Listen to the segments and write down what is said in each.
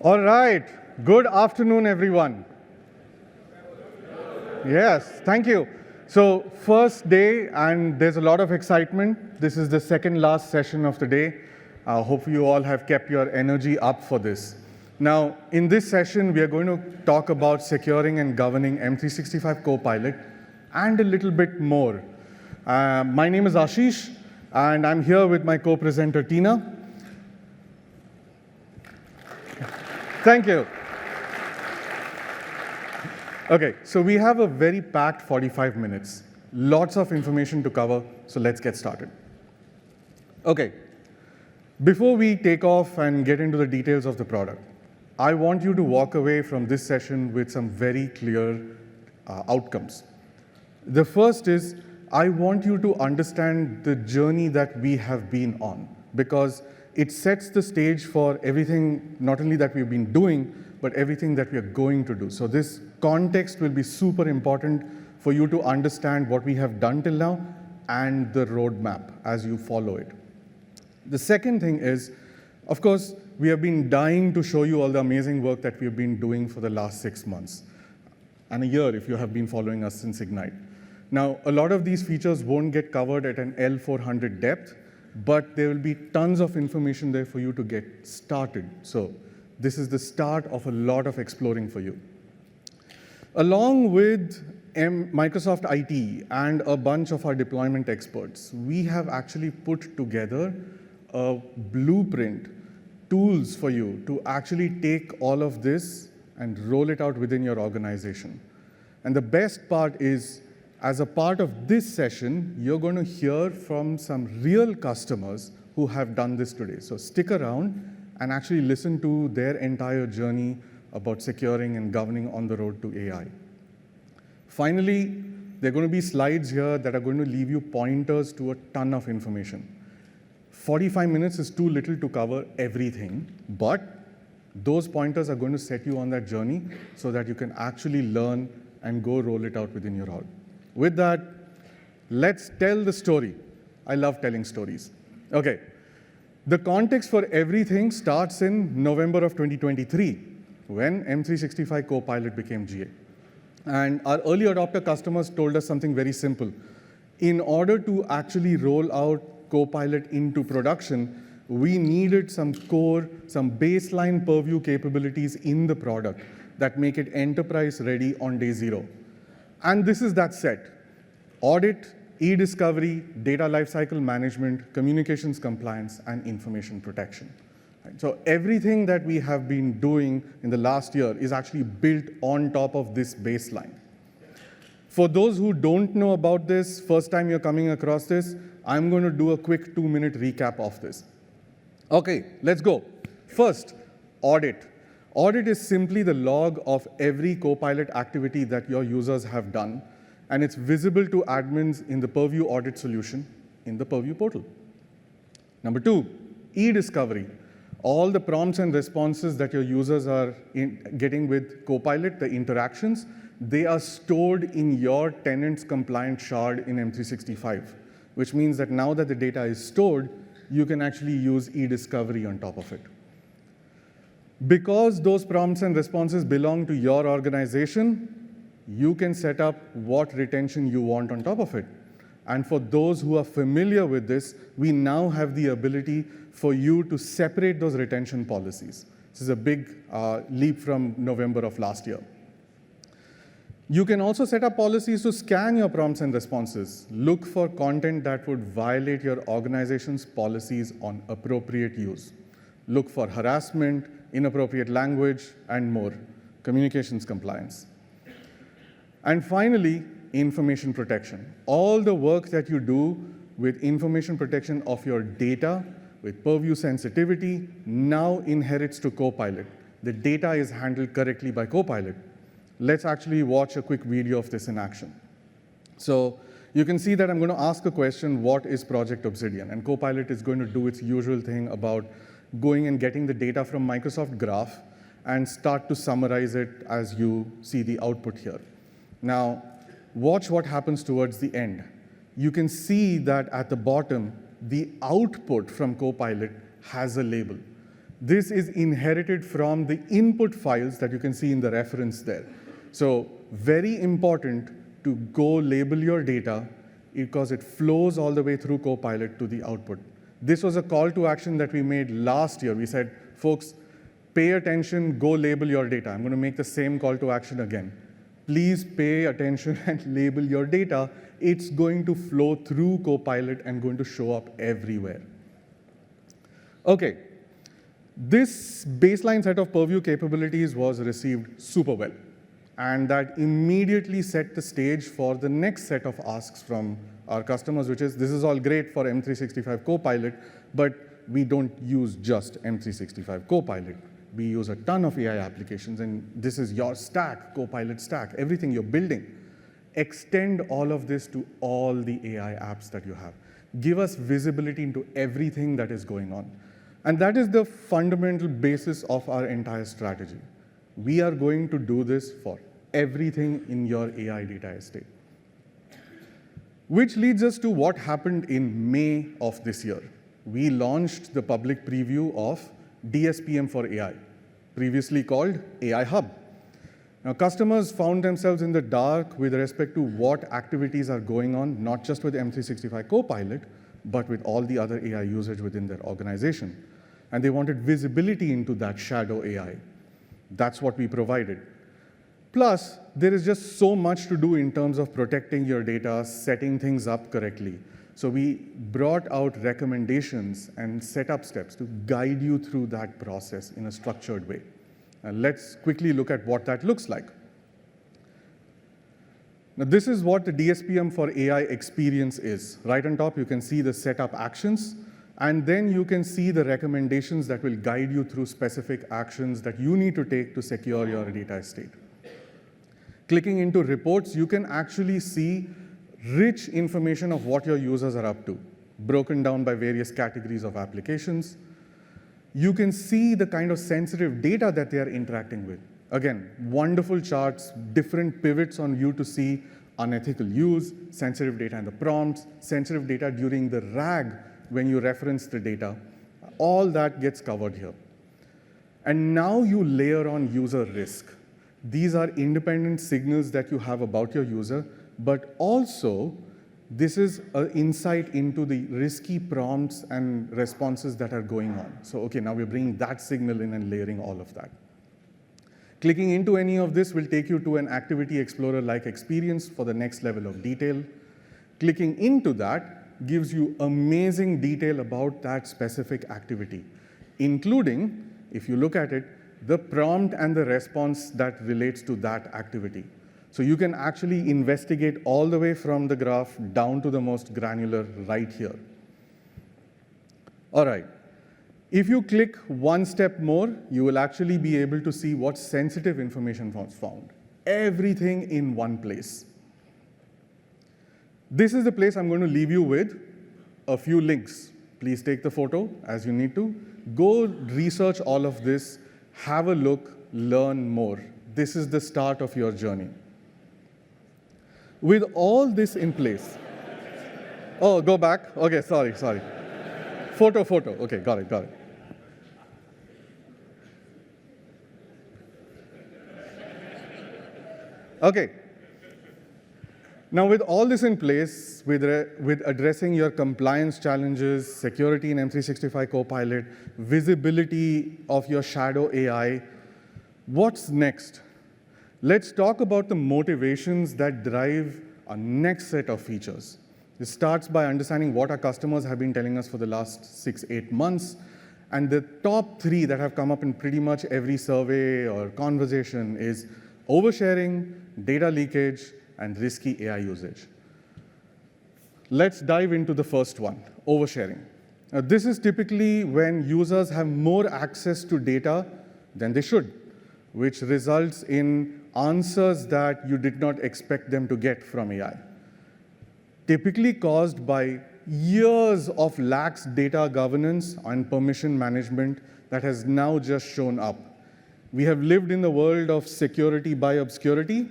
All right. Good afternoon, everyone. Yes, thank you. So, first day, and there's a lot of excitement. This is the second last session of the day. Hopefully, you all have kept your energy up for this. Now, in this session, we are going to talk about securing and governing M365 Copilot and a little bit more. My name is Ashish, and I'm here with my co-presenter, Tina. Thank you. Okay, so we have a very packed 45 minutes. Lots of information to cover, so let's get started. Okay, before we take off and get into the details of the product, I want you to walk away from this session with some very clear outcomes. The first is, I want you to understand the journey that we have been on, because it sets the stage for everything, not only that we've been doing, but everything that we are going to do. So this context will be super important for you to understand what we have done till now and the roadmap as you follow it. The second thing is, of course, we have been dying to show you all the amazing work that we've been doing for the last 6 months, and a year if you have been following us since Ignite. Now, a lot of these features won't get covered at an L400 depth, but there will be tons of information there for you to get started. So this is the start of a lot of exploring for you. Along with Microsoft IT and a bunch of our deployment experts, we have actually put together a blueprint, tools for you to actually take all of this and roll it out within your organization. And the best part is, as a part of this session, you're going to hear from some real customers who have done this today. So stick around and actually listen to their entire journey about securing and governing on the road to AI. Finally, there are going to be slides here that are going to leave you pointers to a ton of information. 45 minutes is too little to cover everything, but those pointers are going to set you on that journey so that you can actually learn and go roll it out within your org. With that, let's tell the story. I love telling stories. Okay, the context for everything starts in November of 2023, when M365 Copilot became GA. And our early adopter customers told us something very simple. In order to actually roll out Copilot into production, we needed some core, some baseline purview capabilities in the product that make it enterprise ready on day 0. And this is that set: audit, e-discovery, data lifecycle management, communications compliance, and information protection. So everything that we have been doing in the last year is actually built on top of this baseline. For those who don't know about this, first time you're coming across this, I'm going to do a quick 2-minute recap of this. Okay, let's go. First, audit. Audit is simply the log of every Copilot activity that your users have done, and it's visible to admins in the Purview audit solution in the Purview portal. Number 2, e-discovery. All the prompts and responses that your users are getting with Copilot, the interactions, they are stored in your tenants compliant shard in M365, which means that now that the data is stored, you can actually use e-discovery on top of it. Because those prompts and responses belong to your organization, you can set up what retention you want on top of it. And for those who are familiar with this, we now have the ability for you to separate those retention policies. This is a big leap from November of last year. You can also set up policies to scan your prompts and responses. Look for content that would violate your organization's policies on appropriate use. Look for harassment, inappropriate language, and more. Communications compliance. And finally, information protection. All the work that you do with information protection of your data, with Purview sensitivity, now inherits to Copilot. The data is handled correctly by Copilot. Let's actually watch a quick video of this in action. So you can see that I'm going to ask a question, what is Project Obsidian? And Copilot is going to do its usual thing about going and getting the data from Microsoft Graph and start to summarize it as you see the output here. Now, watch what happens towards the end. You can see that at the bottom, the output from Copilot has a label. This is inherited from the input files that you can see in the reference there. So very important to go label your data because it flows all the way through Copilot to the output. This was a call to action that we made last year. We said, folks, pay attention, go label your data. I'm going to make the same call to action again. Please pay attention and label your data. It's going to flow through Copilot and going to show up everywhere. Okay, this baseline set of Purview capabilities was received super well. And that immediately set the stage for the next set of asks from our customers, which is, this is all great for M365 Copilot, but we don't use just M365 Copilot. We use a ton of AI applications, and this is your stack, Copilot stack, everything you're building. Extend all of this to all the AI apps that you have. Give us visibility into everything that is going on. And that is the fundamental basis of our entire strategy. We are going to do this for everything in your AI data estate. Which leads us to what happened in May of this year. We launched the public preview of DSPM for AI, previously called AI Hub. Now, customers found themselves in the dark with respect to what activities are going on, not just with M365 Copilot, but with all the other AI usage within their organization. And they wanted visibility into that shadow AI. That's what we provided. Plus, there is just so much to do in terms of protecting your data, setting things up correctly. So we brought out recommendations and set up steps to guide you through that process in a structured way. And let's quickly look at what that looks like. Now, this is what the DSPM for AI experience is. Right on top, you can see the setup actions. And then you can see the recommendations that will guide you through specific actions that you need to take to secure your data estate. Clicking into reports, you can actually see rich information of what your users are up to, broken down by various categories of applications. You can see the kind of sensitive data that they are interacting with. Again, wonderful charts, different pivots on you to see unethical use, sensitive data in the prompts, sensitive data during the RAG when you reference the data. All that gets covered here. And now you layer on user risk. These are independent signals that you have about your user, but also this is an insight into the risky prompts and responses that are going on. So, okay, now we're bringing that signal in and layering all of that. Clicking into any of this will take you to an Activity Explorer-like experience for the next level of detail. Clicking into that gives you amazing detail about that specific activity, including, if you look at it, the prompt and the response that relates to that activity. So you can actually investigate all the way from the graph down to the most granular right here. All right. If you click one step more, you will actually be able to see what sensitive information was found. Everything in one place. This is the place I'm going to leave you with a few links. Please take the photo as you need to. Go research all of this, have a look, learn more. This is the start of your journey. With all this in place, oh, go back. Okay, sorry. Photo. Okay, got it. Okay. Now, with all this in place, with addressing your compliance challenges, security in M365 Copilot, visibility of your shadow AI, what's next? Let's talk about the motivations that drive our next set of features. This starts by understanding what our customers have been telling us for the last 6-8 months. And the top 3 that have come up in pretty much every survey or conversation is oversharing, data leakage, and risky AI usage. Let's dive into the first one, oversharing. Now, this is typically when users have more access to data than they should, which results in answers that you did not expect them to get from AI. Typically caused by years of lax data governance and permission management that has now just shown up. We have lived in the world of security by obscurity.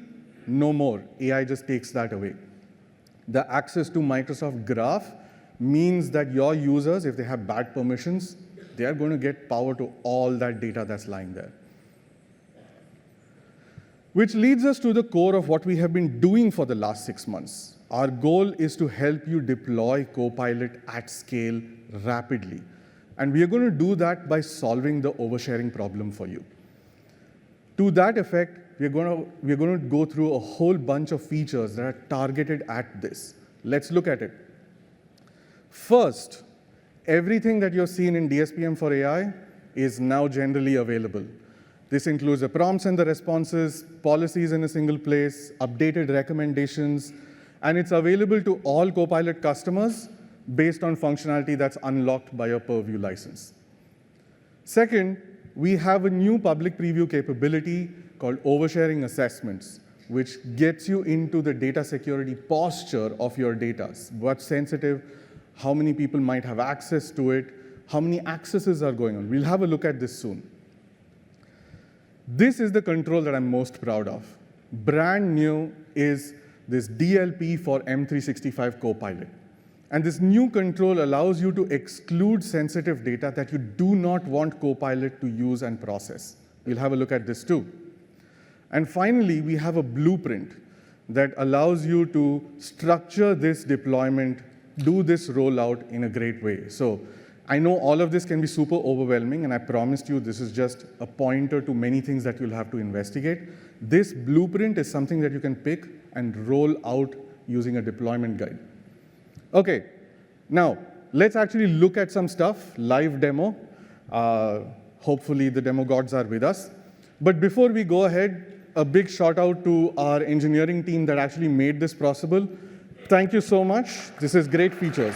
No more. AI just takes that away. The access to Microsoft Graph means that your users, if they have bad permissions, They are going to get power to all that data that's lying there. Which leads us to the core of what we have been doing for the last 6 months. Our goal is to help you deploy Copilot at scale rapidly. And we are going to do that by solving the oversharing problem for you. To that effect, we're going to go through a whole bunch of features that are targeted at this. Let's look at it. First, everything that you're seeing in DSPM for AI is now generally available. This includes the prompts and the responses, policies in a single place, updated recommendations, and it's available to all Copilot customers based on functionality that's unlocked by your Purview license. Second, we have a new public preview capability called oversharing assessments, which gets you into the data security posture of your data. What's sensitive, how many people might have access to it, how many accesses are going on. We'll have a look at this soon. This is the control that I'm most proud of. Brand new is this DLP for M365 Copilot. And this new control allows you to exclude sensitive data that you do not want Copilot to use and process. We'll have a look at this too. And finally, we have a blueprint that allows you to structure this deployment, do this rollout in a great way. So I know all of this can be super overwhelming, and I promised you this is just a pointer to many things that you'll have to investigate. This blueprint is something that you can pick and roll out using a deployment guide. Okay, now let's actually look at some stuff, live demo. Hopefully the demo gods are with us. But before we go ahead, a big shout out to our engineering team that actually made this possible. Thank you so much. This is great features.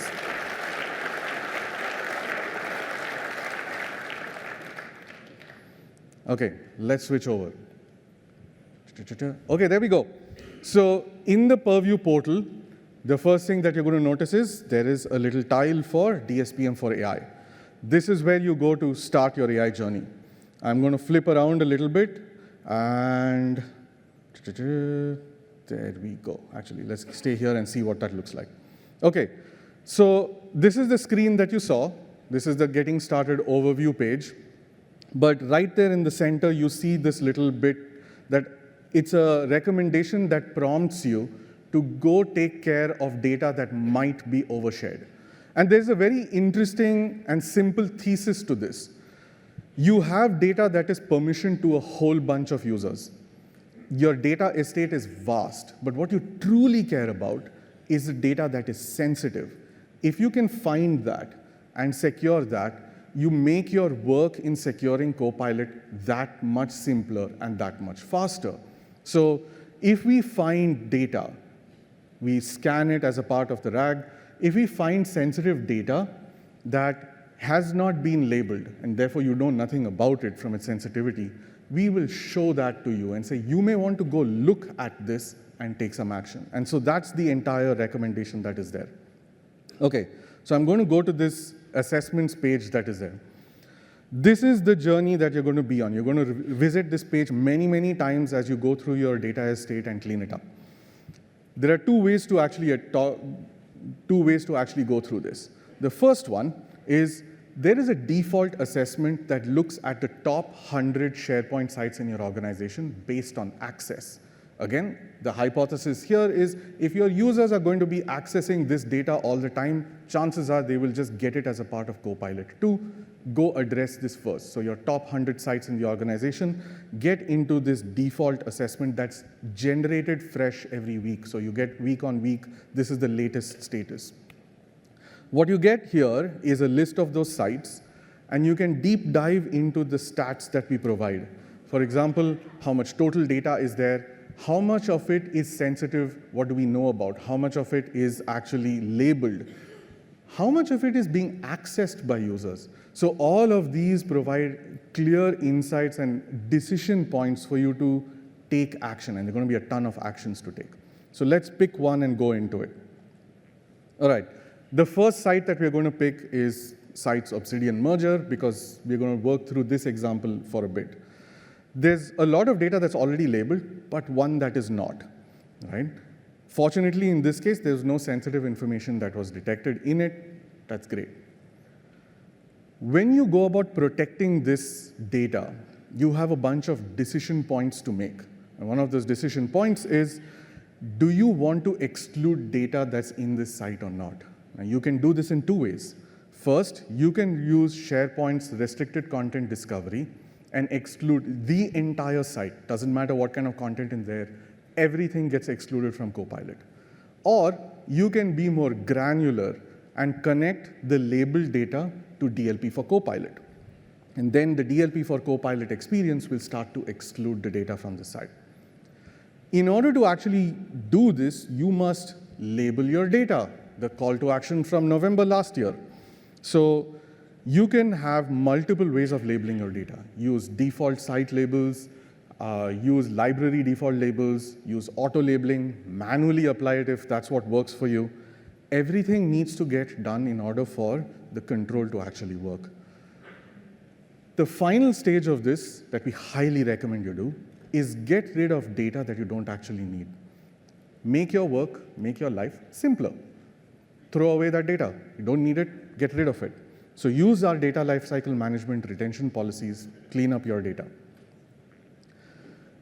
Okay, let's switch over. Okay, there we go. So in the Purview portal, the first thing that you're going to notice is there is a little tile for DSPM for AI. This is where you go to start your AI journey. I'm going to flip around a little bit, and there we go. Actually, let's stay here and see what that looks like. Okay, so this is the screen that you saw. This is the Getting Started overview page. But right there in the center, you see this little bit that it's a recommendation that prompts you to go take care of data that might be overshared. And there's a very interesting and simple thesis to this. You have data that is permissioned to a whole bunch of users. Your data estate is vast, but what you truly care about is the data that is sensitive. If you can find that and secure that, you make your work in securing Copilot that much simpler and that much faster. So if we find data, we scan it as a part of the RAG. If we find sensitive data that has not been labeled, and therefore you know nothing about it from its sensitivity, we will show that to you and say, you may want to go look at this and take some action. And so that's the entire recommendation that is there. Okay, so I'm going to go to this assessments page that is there. This is the journey that you're going to be on. You're going to visit this page many, many times as you go through your data estate and clean it up. There are two ways to actually go through this. The first one is there is a default assessment that looks at the top 100 SharePoint sites in your organization based on access. Again, the hypothesis here is if your users are going to be accessing this data all the time, chances are they will just get it as a part of Copilot. Two, go address this first. So your top 100 sites in the organization, get into this default assessment that's generated fresh every week. So you get week on week, this is the latest status. What you get here is a list of those sites, and you can deep dive into the stats that we provide. For example, how much total data is there? How much of it is sensitive? What do we know about? How much of it is actually labeled? How much of it is being accessed by users? So all of these provide clear insights and decision points for you to take action, and there are going to be a ton of actions to take. So let's pick one and go into it. All right. The first site that we're going to pick is Sites Obsidian Merger, because we're going to work through this example for a bit. There's a lot of data that's already labeled, but one that is not, right? Fortunately, in this case, there's no sensitive information that was detected in it. That's great. When you go about protecting this data, you have a bunch of decision points to make. And one of those decision points is, do you want to exclude data that's in this site or not? Now, you can do this in two ways. First, you can use SharePoint's restricted content discovery and exclude the entire site. Doesn't matter what kind of content in there, everything gets excluded from Copilot. Or you can be more granular and connect the labeled data to DLP for Copilot. And then the DLP for Copilot experience will start to exclude the data from the site. In order to actually do this, you must label your data, the call to action from November last year. So you can have multiple ways of labeling your data. Use default site labels, use library default labels, use auto labeling, manually apply it if that's what works for you. Everything needs to get done in order for the control to actually work. The final stage of this that we highly recommend you do is get rid of data that you don't actually need. Make your work, make your life simpler. Throw away that data. You don't need it, get rid of it. So use our data lifecycle management retention policies, clean up your data.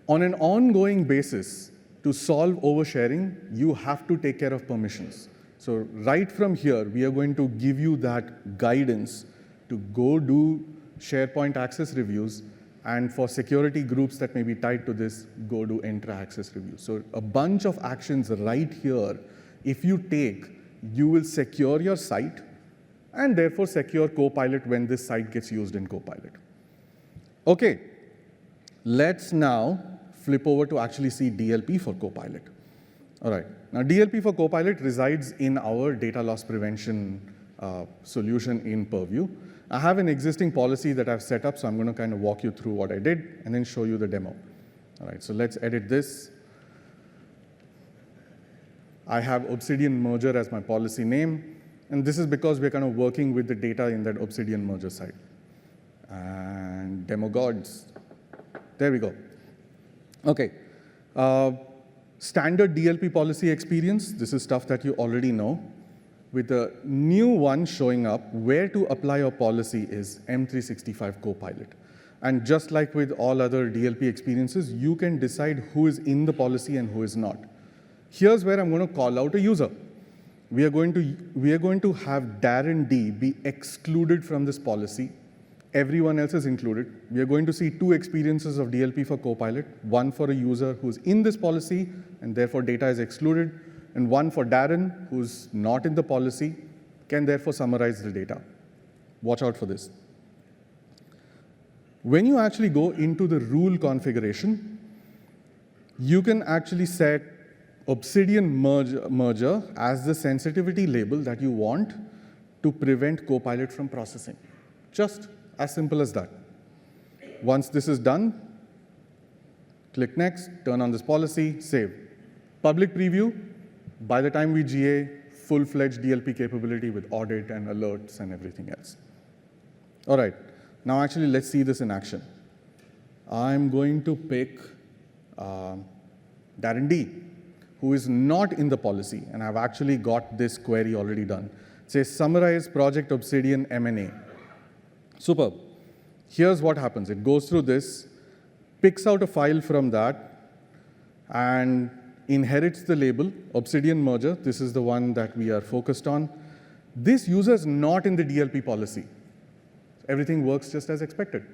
On an ongoing basis, to solve oversharing, you have to take care of permissions. So right from here, we are going to give you that guidance to go do SharePoint access reviews, and for security groups that may be tied to this, go do Entra access reviews. So a bunch of actions right here, if you take, you will secure your site and therefore secure Copilot when this site gets used in Copilot. Okay, let's now flip over to actually see DLP for Copilot. All right, now DLP for Copilot resides in our data loss prevention solution in Purview. I have an existing policy that I've set up, so I'm going to kind of walk you through what I did and then show you the demo. All right, so let's edit this. I have Obsidian merger as my policy name, and this is because we're kind of working with the data in that Obsidian merger site. And demo gods. There we go. Okay. Standard DLP policy experience. This is stuff that you already know. With the new one showing up, where to apply your policy is M365 Copilot. And just like with all other DLP experiences, you can decide who is in the policy and who is not. Here's where I'm going to call out a user. We are going to have Darren D be excluded from this policy. Everyone else is included. We are going to see two experiences of DLP for Copilot, one for a user who's in this policy and therefore data is excluded, and one for Darren, who's not in the policy, can therefore summarize the data. Watch out for this. When you actually go into the rule configuration, you can actually set Obsidian merger as the sensitivity label that you want to prevent Copilot from processing. Just as simple as that. Once this is done, click Next, turn on this policy, save. Public preview. By the time we GA, full-fledged DLP capability with audit and alerts and everything else. All right, now actually let's see this in action. I'm going to pick Darren D, who is not in the policy, and I've actually got this query already done. It says summarize project Obsidian M&A. Superb. Here's what happens. It goes through this, picks out a file from that, and inherits the label, Obsidian merger. This is the one that we are focused on. This user is not in the DLP policy. Everything works just as expected.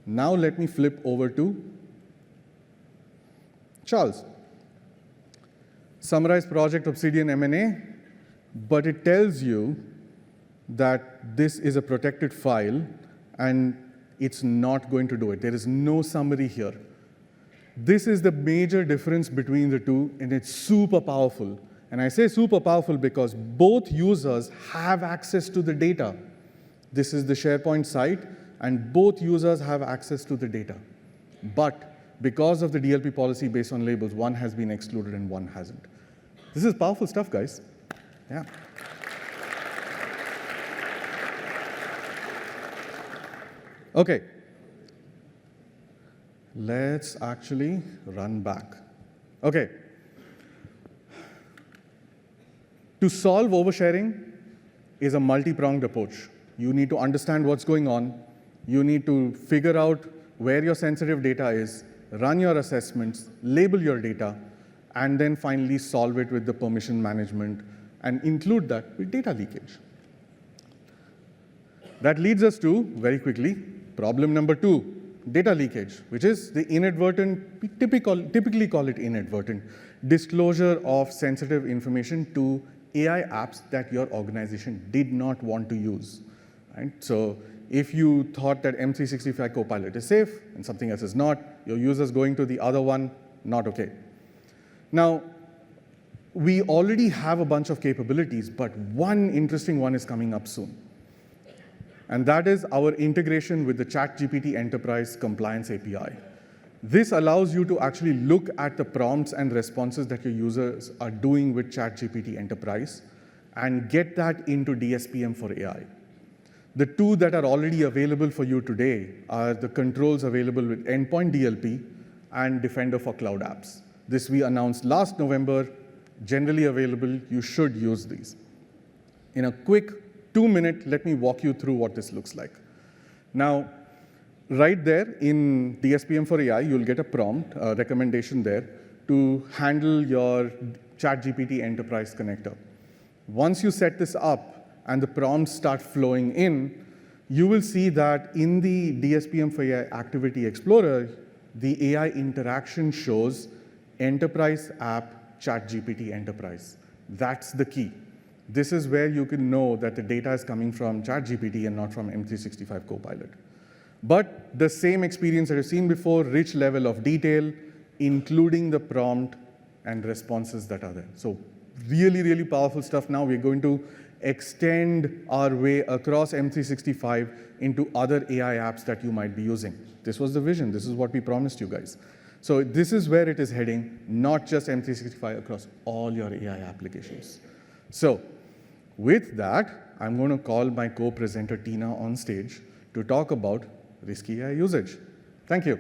Now let me flip over to Charles. Summarize project Obsidian M&A, but it tells you that this is a protected file and it's not going to do it. There is no summary here. This is the major difference between the two, and it's super powerful. And I say super powerful because both users have access to the data. This is the SharePoint site, and both users have access to the data. But because of the DLP policy based on labels, one has been excluded and one hasn't. This is powerful stuff, guys. Yeah. Okay. Let's actually run back. Okay. To solve oversharing is a multi-pronged approach. You need to understand what's going on. You need to figure out where your sensitive data is, run your assessments, label your data, and then finally solve it with the permission management and include that with data leakage. That leads us to, very quickly, problem number 2, data leakage, which is the inadvertent, we typically call it inadvertent, disclosure of sensitive information to AI apps that your organization did not want to use. Right? So if you thought that M365 Copilot is safe and something else is not, your users going to the other one, not okay. Now, we already have a bunch of capabilities, but one interesting one is coming up soon. And that is our integration with the ChatGPT Enterprise Compliance API. This allows you to actually look at the prompts and responses that your users are doing with ChatGPT Enterprise and get that into DSPM for AI. The two that are already available for you today are the controls available with Endpoint DLP and Defender for Cloud Apps. This we announced last November, generally available. You should use these. In a quick 2-minute, let me walk you through what this looks like. Now, right there in DSPM for AI, you'll get a prompt, a recommendation there, to handle your ChatGPT Enterprise connector. Once you set this up and the prompts start flowing in, you will see that in the DSPM for AI Activity Explorer, the AI interaction shows Enterprise app ChatGPT Enterprise. That's the key. This is where you can know that the data is coming from ChatGPT and not from M365 Copilot. But the same experience that you've seen before, rich level of detail, including the prompt and responses that are there. So really, really powerful stuff now. We're going to extend our way across M365 into other AI apps that you might be using. This was the vision. This is what we promised you guys. So this is where it is heading, not just M365, across all your AI applications. So with that, I'm going to call my co-presenter, Tina, on stage to talk about risky AI usage. Thank you.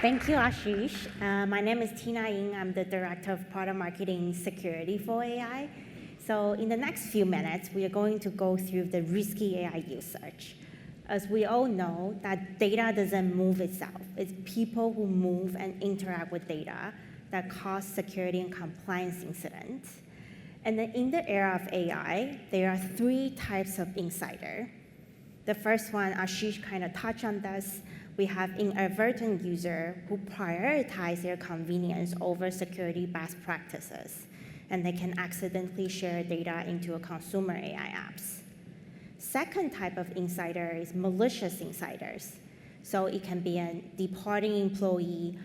Thank you, Ashish. My name is Tina Ying. I'm the Director of Product Marketing Security for AI. So in the next few minutes, we are going to go through the risky AI usage. As we all know, that data doesn't move itself. It's people who move and interact with data that cause security and compliance incidents. And then in the era of AI, there are 3 types of insider. The first one, Ashish kind of touched on this. We have inadvertent users who prioritize their convenience over security best practices, and they can accidentally share data into a consumer AI apps. Second type of insider is malicious insiders. So it can be a departing employee.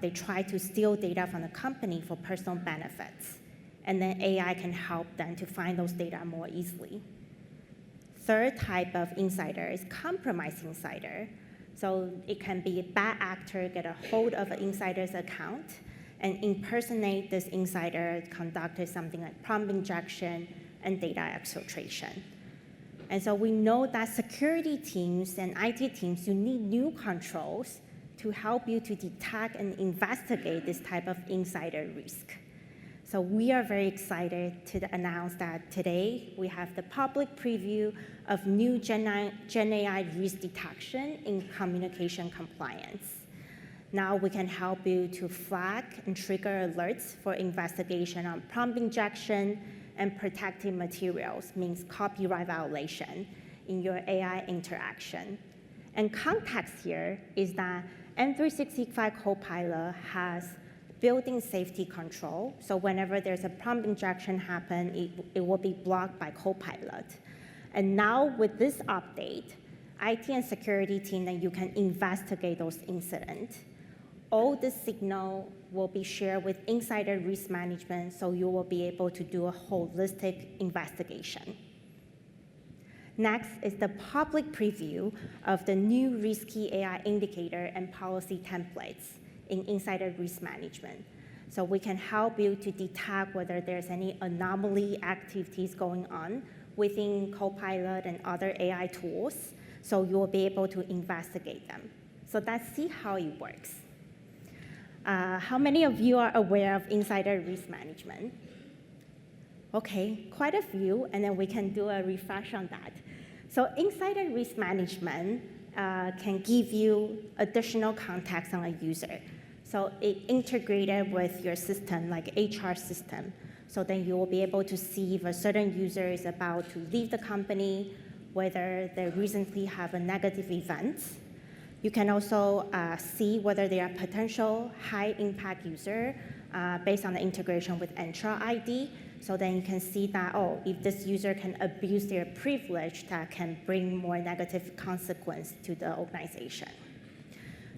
They try to steal data from the company for personal benefits. And then AI can help them to find those data more easily. Third type of insider is compromised insider. So it can be a bad actor get a hold of an insider's account and impersonate this insider, conducted something like prompt injection and data exfiltration. And so we know that security teams and IT teams, you need new controls to help you to detect and investigate this type of insider risk. So we are very excited to announce that today we have the public preview of new Gen AI risk detection in communication compliance. Now we can help you to flag and trigger alerts for investigation on prompt injection and protected materials, means copyright violation in your AI interaction. And context here is that M365 Copilot has built-in safety control. So whenever there's a prompt injection happen, it will be blocked by Copilot. And now with this update, IT and security team, then you can investigate those incidents. All the signal will be shared with insider risk management, so you will be able to do a holistic investigation. Next is the public preview of the new risky AI indicator and policy templates in insider risk management. So we can help you to detect whether there's any anomaly activities going on within Copilot and other AI tools, so you will be able to investigate them. So let's see how it works. How many of you are aware of insider risk management? Okay, quite a few, and then we can do a refresh on that. So insider risk management can give you additional context on a user. So it integrated with your system, like HR system. So then you will be able to see if a certain user is about to leave the company, whether they recently have a negative event. You can also see whether they are potential high-impact user based on the integration with Entra ID. So then you can see that, oh, if this user can abuse their privilege, that can bring more negative consequence to the organization.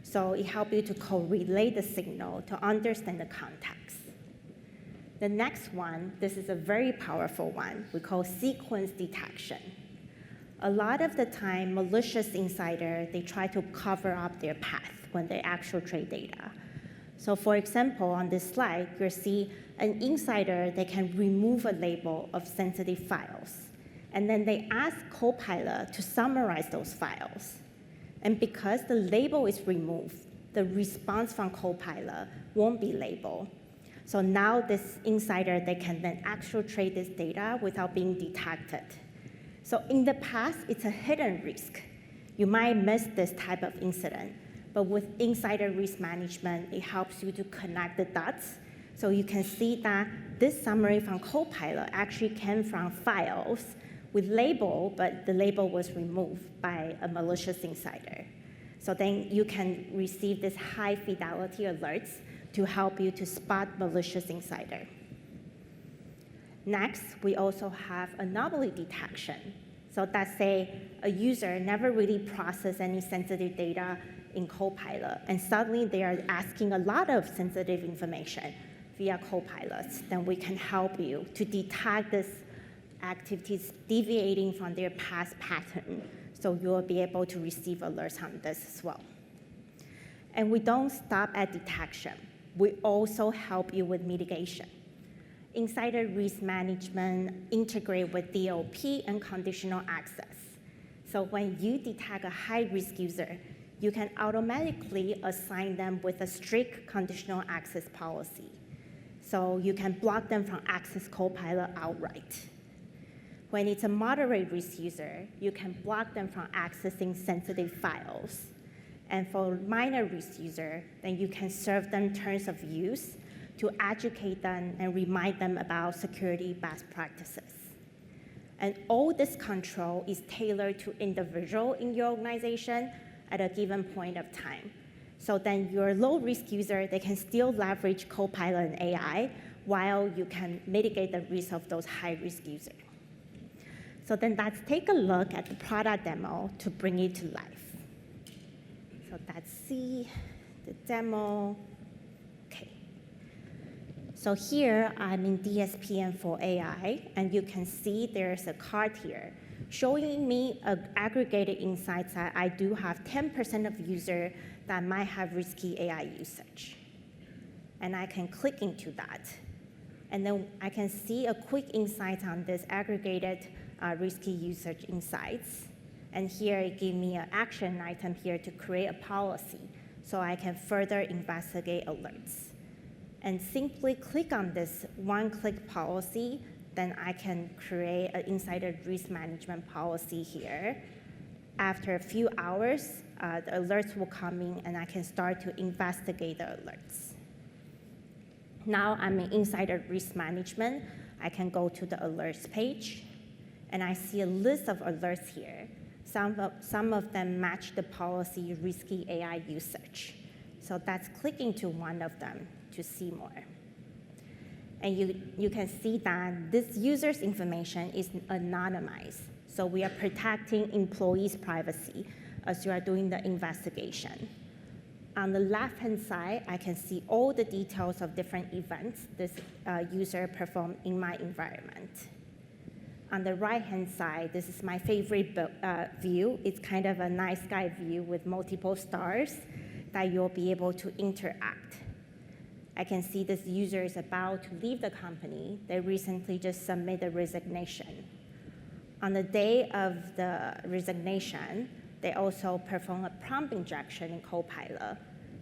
So it helps you to correlate the signal to understand the context. The next one, this is a very powerful one, we call sequence detection. A lot of the time, malicious insider, they try to cover up their path when they actually trade data. So for example, on this slide, you'll see an insider, they can remove a label of sensitive files. And then they ask Copilot to summarize those files. And because the label is removed, the response from Copilot won't be labeled. So now this insider, they can then actually trade this data without being detected. So in the past, it's a hidden risk. You might miss this type of incident. But with insider risk management, it helps you to connect the dots. So you can see that this summary from Copilot actually came from files with label, but the label was removed by a malicious insider. So then you can receive this high fidelity alerts to help you to spot malicious insider. Next, we also have anomaly detection. So let's say a user never really processed any sensitive data in Copilot, and suddenly they are asking a lot of sensitive information via Copilot. Then we can help you to detect these activities deviating from their past pattern, so you will be able to receive alerts on this as well. And we don't stop at detection. We also help you with mitigation. Insider risk management integrate with DLP and conditional access. So when you detect a high-risk user, you can automatically assign them with a strict conditional access policy. So you can block them from access Copilot outright. When it's a moderate risk user, you can block them from accessing sensitive files. And for minor risk user, then you can serve them terms of use to educate them and remind them about security best practices. And all this control is tailored to individual in your organization at a given point of time. So then your low-risk user, they can still leverage Copilot and AI while you can mitigate the risk of those high-risk users. So then let's take a look at the product demo to bring it to life. So let's see the demo. Okay. So here I'm in DSPM for AI, and you can see there's a card here showing me aggregated insights that I do have 10% of users that might have risky AI usage. And I can click into that. And then I can see a quick insight on this aggregated risky usage insights. And here it gives me an action item here to create a policy so I can further investigate alerts. And simply click on this one-click policy, then I can create an insider risk management policy here. After a few hours, the alerts will come in, and I can start to investigate the alerts. Now I'm in insider risk management. I can go to the alerts page, and I see a list of alerts here. Some of them match the policy risky AI usage. So that's clicking to one of them to see more. And you can see that this user's information is anonymized. So we are protecting employees' privacy as you are doing the investigation. On the left-hand side, I can see all the details of different events this user performed in my environment. On the right-hand side, this is my favorite view. It's kind of a nice sky view with multiple stars that you'll be able to interact. I can see this user is about to leave the company. They recently just submitted a resignation. On the day of the resignation, they also perform a prompt injection in Copilot,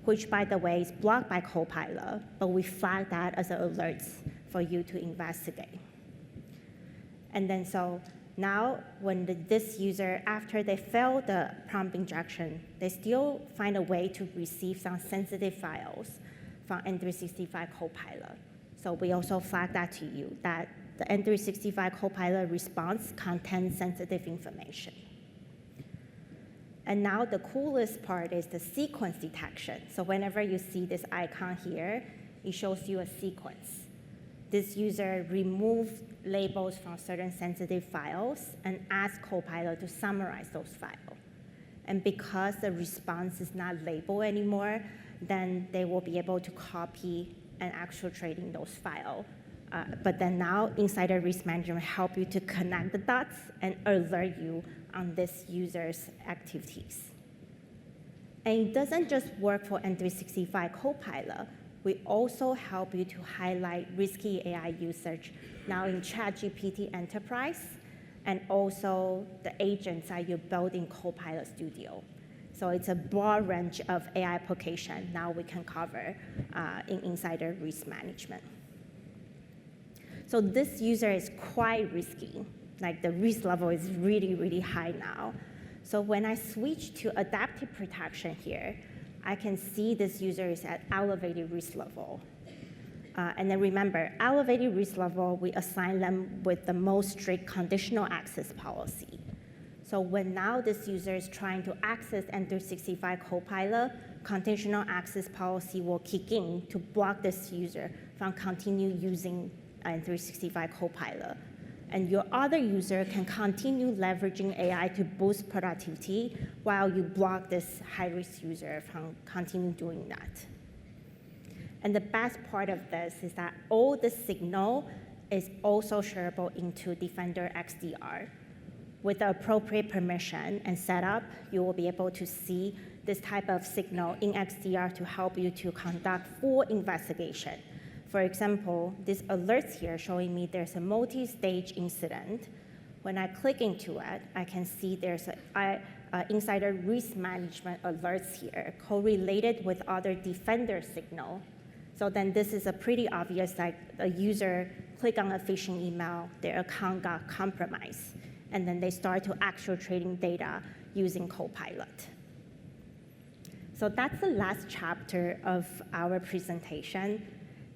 which, by the way, is blocked by Copilot, but we flag that as an alert for you to investigate. And then so now when this user, after they fail the prompt injection, they still find a way to receive some sensitive files from M365 Copilot. So we also flag that to you, that the M365 Copilot response contains sensitive information. And now the coolest part is the sequence detection. So whenever you see this icon here, it shows you a sequence. This user removes labels from certain sensitive files and asks Copilot to summarize those files. And because the response is not labeled anymore, then they will be able to copy and exfiltrate in those files. But then now, Insider Risk Manager will help you to connect the dots and alert you on this user's activities. And it doesn't just work for M365 Copilot. We also help you to highlight risky AI usage now in ChatGPT Enterprise, and also the agents that you build in Copilot Studio. So it's a broad range of AI application now we can cover in Insider Risk Management. So this user is quite risky. Like the risk level is really, really high now. So when I switch to adaptive protection here, I can see this user is at elevated risk level. And then remember, elevated risk level, we assign them with the most strict conditional access policy. So when now this user is trying to access M365 Copilot, conditional access policy will kick in to block this user from continue using M365 Copilot. And your other user can continue leveraging AI to boost productivity while you block this high-risk user from continue doing that. And the best part of this is that all the signal is also shareable into Defender XDR. With the appropriate permission and setup, you will be able to see this type of signal in XDR to help you to conduct full investigation. For example, this alerts here showing me there's a multi-stage incident. When I click into it, I can see there's a Insider Risk Management alerts here correlated with other Defender signal. So then this is a pretty obvious, like a user click on a phishing email, their account got compromised, and then they start to exfiltrating data using Copilot. So that's the last chapter of our presentation.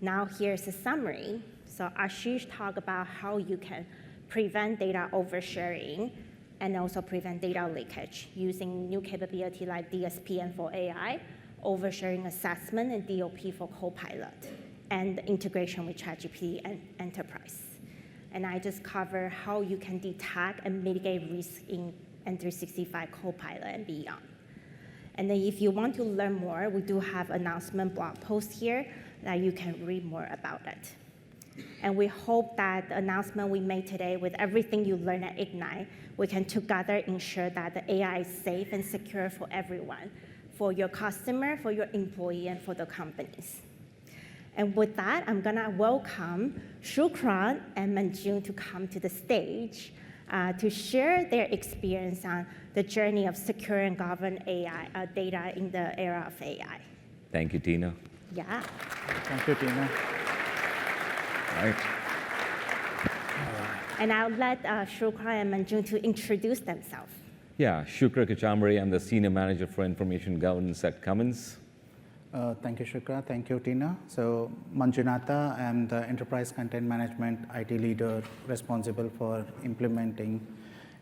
Now here's a summary. So Ashish talked about how you can prevent data oversharing and also prevent data leakage using new capability like DSPM for AI, oversharing assessment, and DLP for Copilot, and the integration with ChatGPT and Enterprise. And I just cover how you can detect and mitigate risk in M365 Copilot and beyond. And then if you want to learn more, we do have announcement blog post here that you can read more about it. And we hope that the announcement we made today with everything you learn at Ignite, we can together ensure that the AI is safe and secure for everyone, for your customer, for your employee, and for the companies. And with that, I'm gonna welcome Shukran and Manjun to come to the stage to share their experience on the journey of secure and governed AI data in the era of AI. Thank you, Tina. Yeah. Thank you, Tina. All right. And I'll let Shukran and Manjun to introduce themselves. Yeah, Shukra Kachambari. I'm the Senior Manager for Information Governance at Cummins. Thank you, Shukra. Thank you, Tina. So, Manjunatha, I'm the Enterprise Content Management IT leader responsible for implementing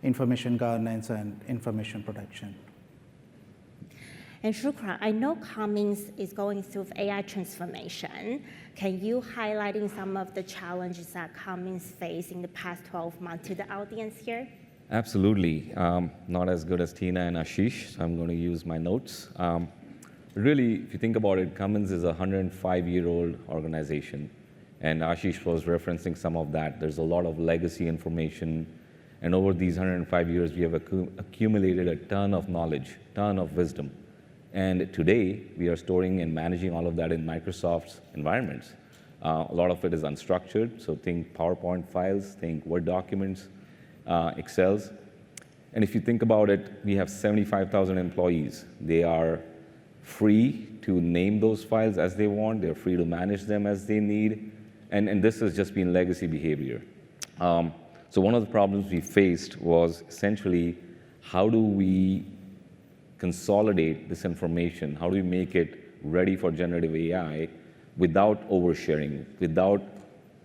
information governance and information protection. And Shukran, I know Cummins is going through AI transformation. Can you highlight some of the challenges that Cummins faced in the past 12 months to the audience here? Absolutely. Not as good as Tina and Ashish, so I'm going to use my notes. Really, if you think about it, Cummins is a 105-year-old organization, and Ashish was referencing some of that. There's a lot of legacy information, and over these 105 years, we have accumulated a ton of knowledge, ton of wisdom. And today, we are storing and managing all of that in Microsoft's environments. A lot of it is unstructured, so think PowerPoint files, think Word documents, Excels. And if you think about it, we have 75,000 employees. They are free to name those files as they want. They're free to manage them as they need. And this has just been legacy behavior. So one of the problems we faced was essentially, how do we consolidate this information? How do we make it ready for generative AI without oversharing, without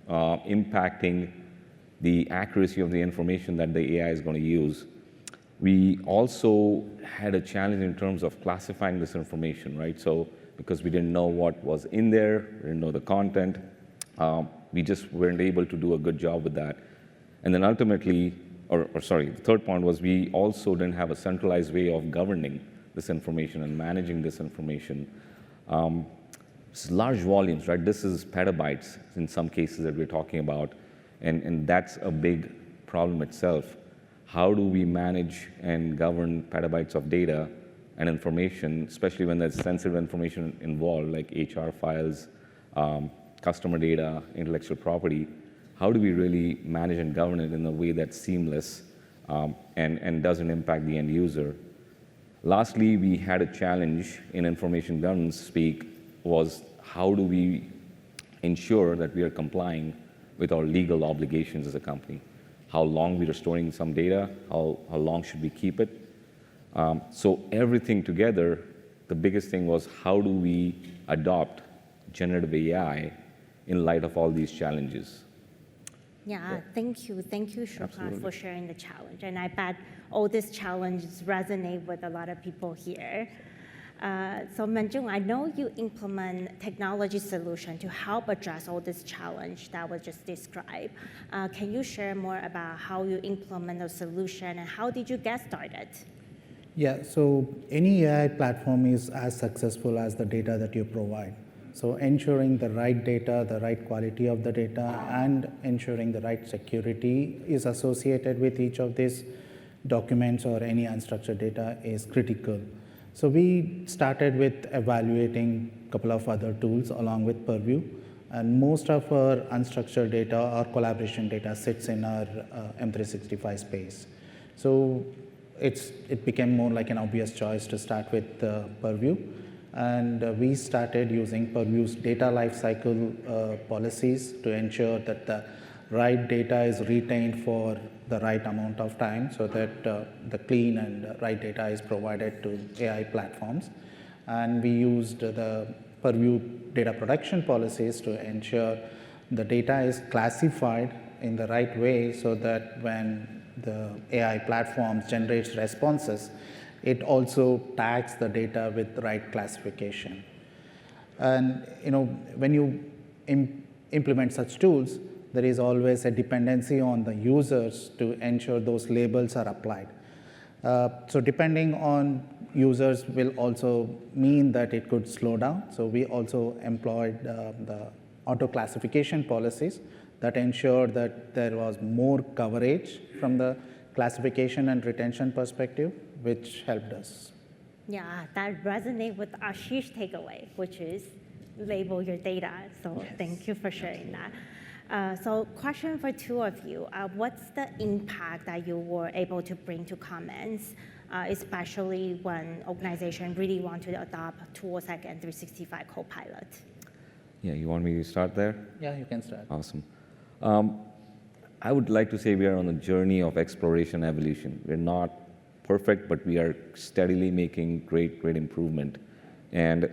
impacting the accuracy of the information that the AI is going to use? We also had a challenge in terms of classifying this information, right? So because we didn't know what was in there, we didn't know the content, we just weren't able to do a good job with that. And then ultimately, the third point was we also didn't have a centralized way of governing this information and managing this information. It's large volumes, right? This is petabytes in some cases that we're talking about, and that's a big problem itself. How do we manage and govern petabytes of data and information, especially when there's sensitive information involved, like HR files, customer data, intellectual property? How do we really manage and govern it in a way that's seamless and doesn't impact the end user? Lastly, we had a challenge in information governance speak was, how do we ensure that we are complying with our legal obligations as a company? How long we are storing some data, how long should we keep it? So everything together, the biggest thing was, how do we adopt generative AI in light of all these challenges? Yeah, thank you, Shukran, Absolutely. for sharing the challenge. And I bet all these challenges resonate with a lot of people here. So Manjung, I know you implement technology solution to help address all this challenge that was just described. Can you share more about how you implement the solution and how did you get started? Yeah, so any AI platform is as successful as the data that you provide. So ensuring the right data, the right quality of the data, and ensuring the right security is associated with each of these documents or any unstructured data is critical. So we started with evaluating a couple of other tools along with Purview, and most of our unstructured data or collaboration data sits in our M365 space. So it became more like an obvious choice to start with Purview. And we started using Purview's data lifecycle policies to ensure that the right data is retained for the right amount of time, so that the clean and right data is provided to AI platforms. And we used the Purview data protection policies to ensure the data is classified in the right way, so that when the AI platforms generates responses, it also tags the data with the right classification. And when you implement such tools, there is always a dependency on the users to ensure those labels are applied. So depending on users will also mean that it could slow down. So we also employed the auto classification policies that ensured that there was more coverage from the classification and retention perspective, which helped us. Yeah, that resonates with Ashish's takeaway, which is label your data. So yes. Thank you for sharing that. So question for two of you. What's the impact that you were able to bring to Commons, especially when organizations really want to adopt tools like M365 Copilot? Yeah, you want me to start there? Yeah, you can start. Awesome. I would like to say we are on a journey of exploration evolution. We're not perfect, but we are steadily making great improvement. And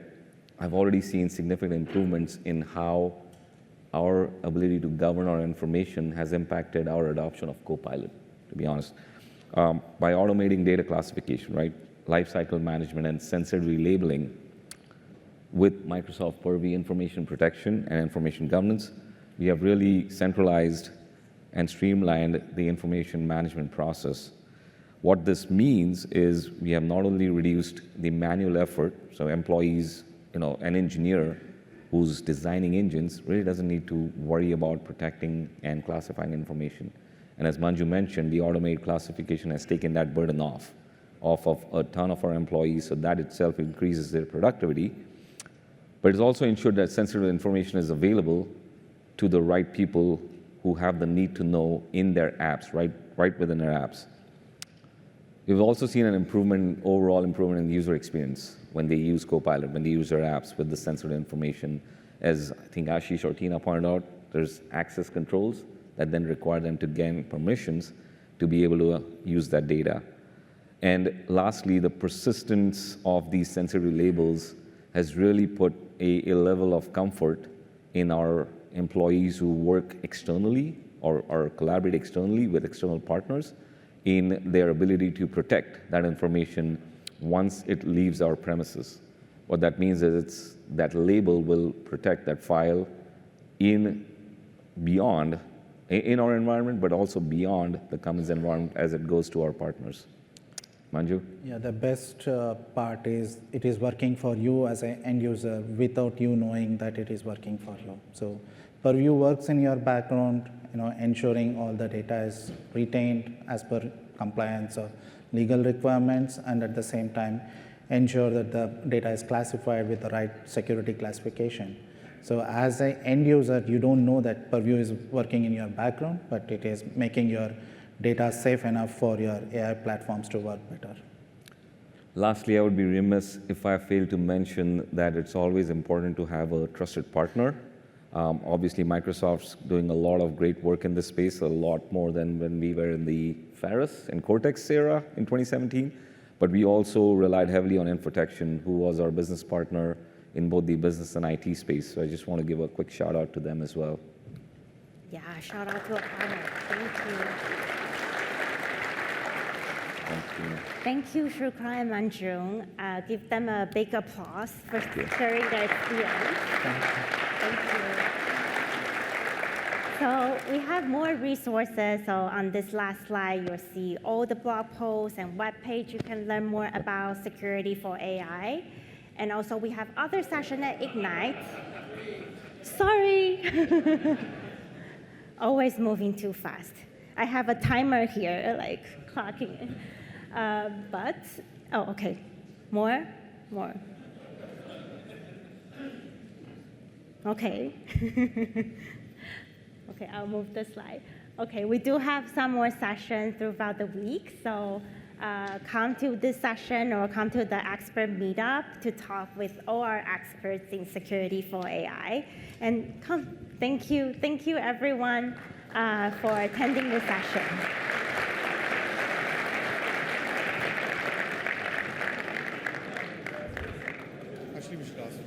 I've already seen significant improvements in how our ability to govern our information has impacted our adoption of Copilot, to be honest. By automating data classification, right, lifecycle management and sensitive relabeling with Microsoft Purview information protection and information governance, we have really centralized and streamlined the information management process. What this means is we have not only reduced the manual effort, so employees, an engineer who's designing engines really doesn't need to worry about protecting and classifying information. And as Manju mentioned, the automated classification has taken that burden off of a ton of our employees, so that itself increases their productivity. But it's also ensured that sensitive information is available to the right people who have the need to know in their apps, right within their apps. We've also seen an overall improvement in the user experience. when they use Copilot, when they use their apps with the sensitive information. As I think Ashish or Tina pointed out, there's access controls that then require them to gain permissions to be able to use that data. And lastly, the persistence of these sensitive labels has really put a level of comfort in our employees who work externally or collaborate externally with external partners in their ability to protect that information once it leaves our premises. What that means is that label will protect that file in our environment, but also beyond the Cummins environment as it goes to our partners. Manju? Yeah, the best part is it is working for you as an end user without you knowing that it is working for you. So Purview works in your background, ensuring all the data is retained as per compliance or legal requirements, and at the same time ensure that the data is classified with the right security classification. So as an end user, you don't know that Purview is working in your background, but it is making your data safe enough for your AI platforms to work better. Lastly, I would be remiss if I failed to mention that it's always important to have a trusted partner. Obviously, Microsoft's doing a lot of great work in this space, a lot more than when we were in the Ferris and Cortex era in 2017. But we also relied heavily on Infotection, who was our business partner in both the business and IT space. So I just want to give a quick shout out to them as well. Yeah, shout out to Ahmed. Thank you. Thank you. Thank you, Shukra and Manjung. Give them a big applause for sharing their experience. Thank you. So we have more resources. So on this last slide, you'll see all the blog posts and web page. You can learn more about security for AI. And also we have other sessions at Ignite. Sorry. Always moving too fast. I have a timer here, like clocking. Oh, okay. More. Okay. Okay, I'll move the slide. Okay, we do have some more sessions throughout the week, so come to this session or come to the expert meetup to talk with all our experts in security for AI. And come, thank you everyone for attending this session. Actually, we should ask them.